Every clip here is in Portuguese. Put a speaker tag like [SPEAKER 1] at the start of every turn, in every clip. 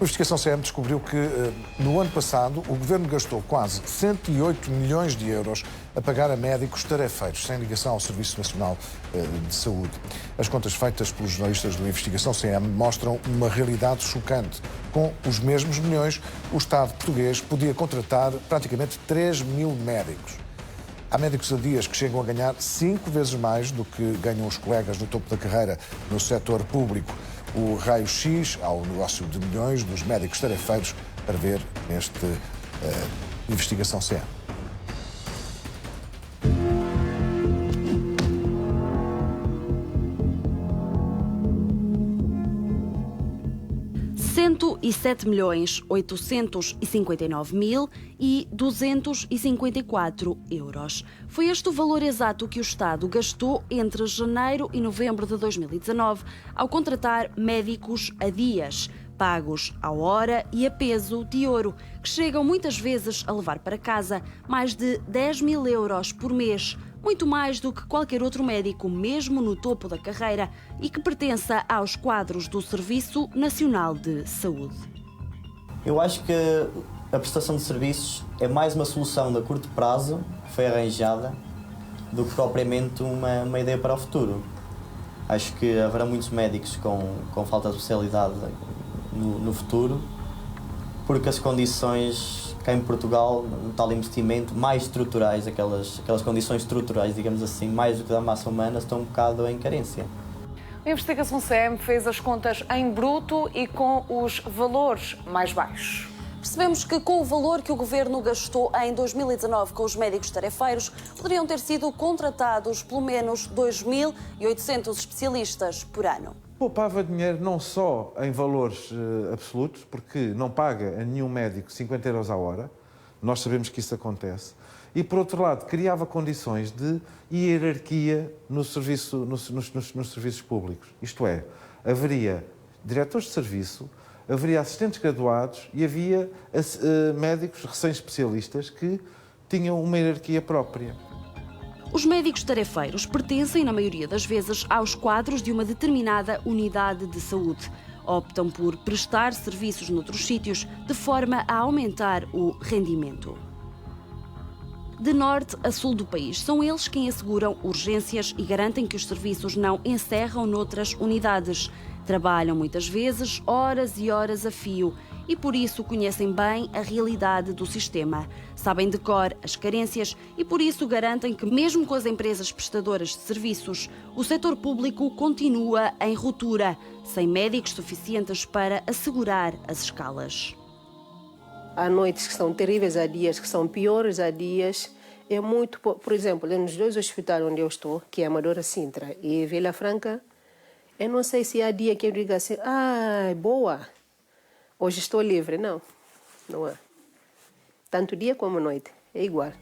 [SPEAKER 1] investigação CM descobriu que, no ano passado, o Governo gastou quase 108 milhões de euros a pagar a médicos tarefeiros, sem ligação ao Serviço Nacional de Saúde. As contas feitas pelos jornalistas do Investigação CM mostram uma realidade chocante. Com os mesmos milhões, o Estado português podia contratar praticamente 3 mil médicos. Há médicos a dias que chegam a ganhar 5 vezes mais do que ganham os colegas no topo da carreira no setor público. O raio-x ao negócio de milhões dos médicos tarefeiros para ver neste Investigação CM.
[SPEAKER 2] E 7.859.254 euros. Foi este o valor exato que o Estado gastou entre janeiro e novembro de 2019 ao contratar médicos a dias, pagos à hora e a peso de ouro, que chegam muitas vezes a levar para casa mais de 10 mil euros por mês, muito mais do que qualquer outro médico, mesmo no topo da carreira, e que pertença aos quadros do Serviço Nacional de Saúde.
[SPEAKER 3] Eu acho que a prestação de serviços é mais uma solução de curto prazo, que foi arranjada, do que propriamente uma ideia para o futuro. Acho que haverá muitos médicos com falta de especialidade no futuro, porque as condições cá em Portugal, no tal investimento, mais estruturais, aquelas condições estruturais, digamos assim, mais do que da massa humana, estão um bocado em carência.
[SPEAKER 4] A Investigação CM fez as contas em bruto e com os valores mais baixos.
[SPEAKER 2] Percebemos que, com o valor que o Governo gastou em 2019 com os médicos tarefeiros, poderiam ter sido contratados pelo menos 2.800 especialistas por ano.
[SPEAKER 5] Poupava dinheiro não só em valores absolutos, porque não paga a nenhum médico 50 euros a hora, nós sabemos que isso acontece, e, por outro lado, criava condições de hierarquia nos serviços públicos. Isto é, haveria diretores de serviço, haveria assistentes graduados e havia médicos recém-especialistas que tinham uma hierarquia própria.
[SPEAKER 2] Os médicos tarefeiros pertencem, na maioria das vezes, aos quadros de uma determinada unidade de saúde. Optam por prestar serviços noutros sítios, de forma a aumentar o rendimento. De norte a sul do país, são eles quem asseguram urgências e garantem que os serviços não encerram noutras unidades. Trabalham muitas vezes horas e horas a fio e por isso conhecem bem a realidade do sistema. Sabem de cor as carências e por isso garantem que, mesmo com as empresas prestadoras de serviços, o setor público continua em ruptura, sem médicos suficientes para assegurar as escalas.
[SPEAKER 6] Há noites que são terríveis, há dias que são piores, há dias... É muito... Por exemplo, nos dois hospitais onde eu estou, que é Amadora Sintra e Vila Franca, eu não sei se há dia que eu diga assim, boa, hoje estou livre. Não, não há. Tanto dia como noite, é igual.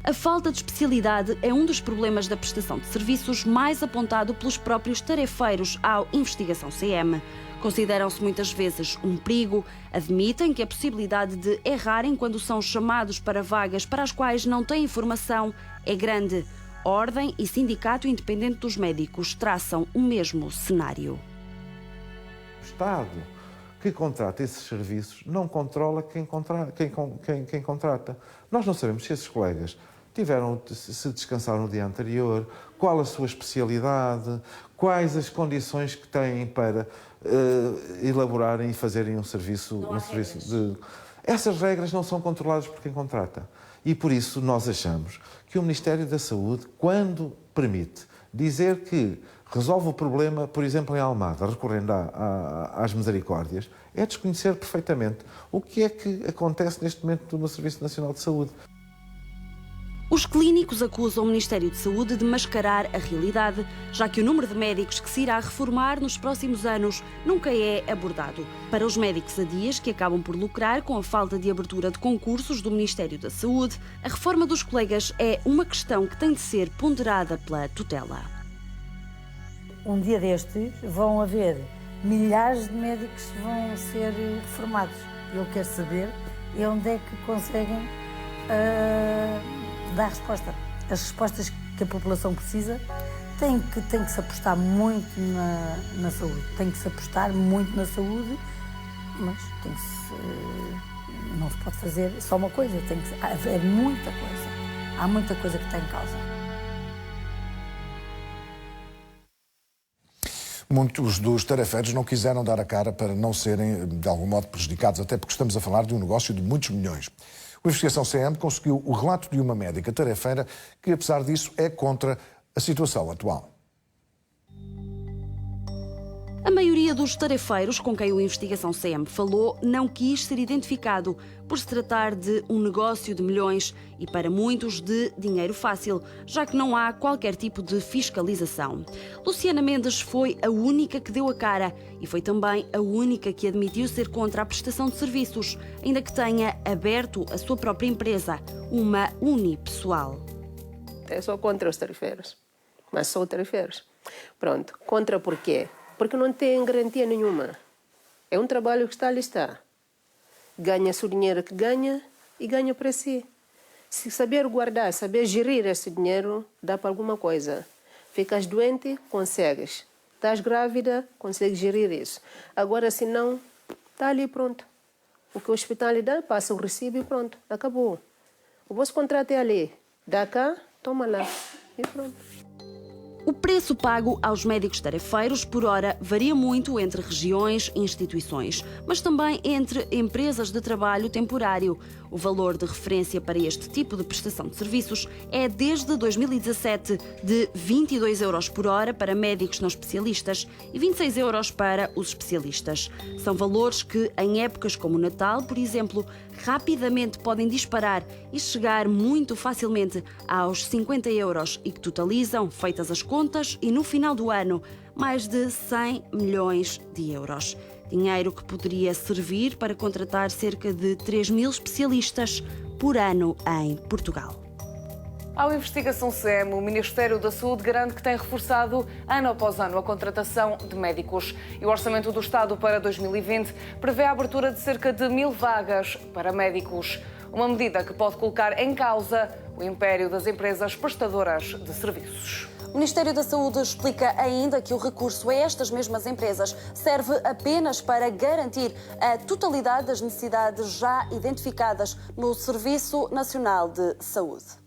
[SPEAKER 2] A falta de especialidade é um dos problemas da prestação de serviços mais apontado pelos próprios tarefeiros ao Investigação CM. Consideram-se muitas vezes um perigo, admitem que a possibilidade de errarem quando são chamados para vagas para as quais não têm informação é grande. Ordem e Sindicato Independente dos Médicos traçam o mesmo cenário.
[SPEAKER 5] O Estado que contrata esses serviços não controla quem contrata. Nós não sabemos se esses colegas se descansaram no dia anterior, qual a sua especialidade, quais as condições que têm para elaborarem e fazerem um serviço de... Essas regras não são controladas por quem contrata. E por isso nós achamos que o Ministério da Saúde, quando permite dizer que resolve o problema, por exemplo, em Almada, recorrendo às misericórdias, é desconhecer perfeitamente o que é que acontece neste momento no Serviço Nacional de Saúde.
[SPEAKER 2] Os clínicos acusam o Ministério de Saúde de mascarar a realidade, já que o número de médicos que se irá reformar nos próximos anos nunca é abordado. Para os médicos a dias, que acabam por lucrar com a falta de abertura de concursos do Ministério da Saúde, a reforma dos colegas é uma questão que tem de ser ponderada pela tutela.
[SPEAKER 7] Um dia destes vão haver milhares de médicos que vão ser reformados. Eu quero saber onde é que conseguem dar resposta. As respostas que a população precisa tem que se apostar muito na saúde. Tem que se apostar muito na saúde mas não se pode fazer só uma coisa, tem que haver muita coisa. Há muita coisa que está em causa.
[SPEAKER 1] Muitos dos tarefeiros não quiseram dar a cara para não serem, de algum modo, prejudicados, até porque estamos a falar de um negócio de muitos milhões. A investigação CM conseguiu o relato de uma médica tarefeira que, apesar disso, é contra a situação atual.
[SPEAKER 2] A maioria dos tarefeiros com quem a investigação CM falou não quis ser identificado por se tratar de um negócio de milhões e, para muitos, de dinheiro fácil, já que não há qualquer tipo de fiscalização. Luciana Mendes foi a única que deu a cara e foi também a única que admitiu ser contra a prestação de serviços, ainda que tenha aberto a sua própria empresa, uma unipessoal.
[SPEAKER 6] É só contra os tarefeiros, mas só tarefeiros. Pronto, contra por quê? Porque não tem garantia nenhuma. É um trabalho que está ali, está. Ganha-se o dinheiro que ganha e ganha para si. Se saber guardar, saber gerir esse dinheiro, dá para alguma coisa. Ficas doente, consegues. Estás grávida, consegues gerir isso. Agora, se não, está ali pronto. O que o hospital lhe dá, passa o recibo e pronto, acabou. O vosso contrato é ali. Dá cá, toma lá e pronto.
[SPEAKER 2] O preço pago aos médicos tarefeiros por hora varia muito entre regiões e instituições, mas também entre empresas de trabalho temporário. O valor de referência para este tipo de prestação de serviços é, desde 2017, de 22 € por hora para médicos não especialistas e 26 € para os especialistas. São valores que, em épocas como o Natal, por exemplo, rapidamente podem disparar e chegar muito facilmente aos 50 € e que totalizam, feitas as contas, e no final do ano, mais de 100 milhões de euros. Dinheiro que poderia servir para contratar cerca de 3.000 especialistas por ano em Portugal.
[SPEAKER 4] Ao investigação CM, o Ministério da Saúde garante que tem reforçado ano após ano a contratação de médicos. E o Orçamento do Estado para 2020 prevê a abertura de cerca de 1.000 vagas para médicos. Uma medida que pode colocar em causa o império das empresas prestadoras de serviços.
[SPEAKER 2] O Ministério da Saúde explica ainda que o recurso a estas mesmas empresas serve apenas para garantir a totalidade das necessidades já identificadas no Serviço Nacional de Saúde.